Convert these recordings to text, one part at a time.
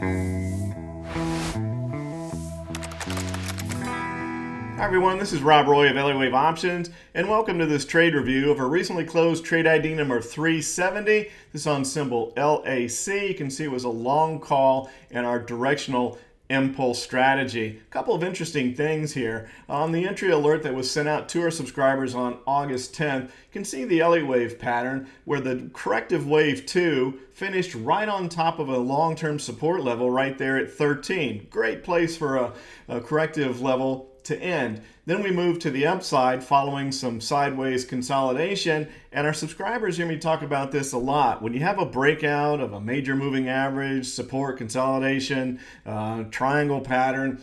Hi everyone, this is Rob Roy of Elliott Wave Options, and welcome to this trade review of a recently closed trade ID number 370. This is on symbol LAC. You can see it was a long call in our directional impulse strategy. A couple of interesting things here. On the entry alert that was sent out to our subscribers on August 10th, you can see the Elliott Wave pattern where the corrective wave 2 finished right on top of a long-term support level right there at 13. Great place for a corrective level to end. Then we move to the upside following some sideways consolidation, and our subscribers hear me talk about this a lot. When you have a breakout of a major moving average, support, consolidation, triangle pattern,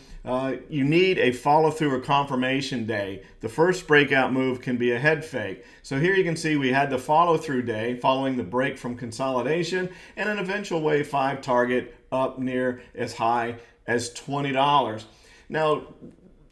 you need a follow-through or confirmation day. The first breakout move can be a head fake. So here you can see we had the follow-through day following the break from consolidation and an eventual wave 5 target up near as high as $20. Now,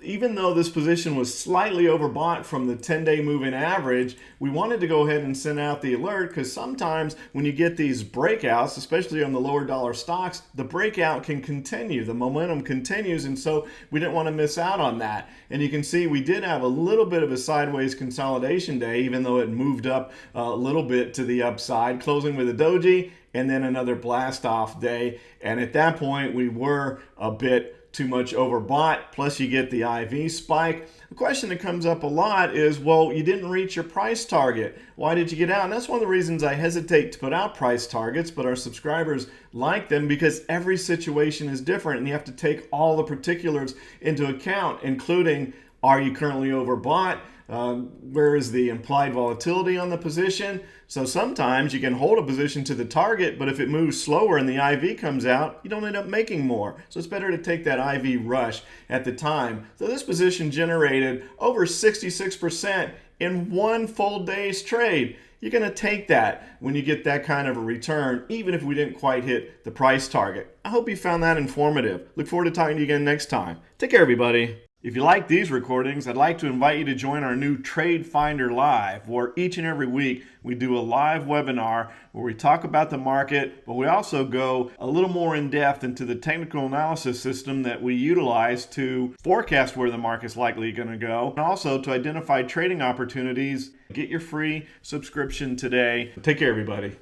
even though this position was slightly overbought from the 10-day moving average, we wanted to go ahead and send out the alert because sometimes when you get these breakouts, especially on the lower dollar stocks, the breakout can continue. The momentum continues, and so we didn't want to miss out on that. And you can see we did have a little bit of a sideways consolidation day, even though it moved up a little bit to the upside, closing with a doji and then another blast off day. And at that point, we were a bit too much overbought, plus you get the IV spike. The question that comes up a lot is, well, you didn't reach your price target. Why did you get out? And that's one of the reasons I hesitate to put out price targets, but our subscribers like them because every situation is different and you have to take all the particulars into account, including, are you currently overbought? Where is the implied volatility on the position? So sometimes you can hold a position to the target, but if it moves slower and the IV comes out, you don't end up making more. So it's better to take that IV rush at the time. So this position generated over 66% in one full day's trade. You're going to take that when you get that kind of a return, even if we didn't quite hit the price target. I hope you found that informative. Look forward to talking to you again next time. Take care, everybody. If you like these recordings, I'd like to invite you to join our new Trade Finder Live, where each and every week we do a live webinar where we talk about the market, but we also go a little more in depth into the technical analysis system that we utilize to forecast where the market's likely going to go, and also to identify trading opportunities. Get your free subscription today. Take care, everybody.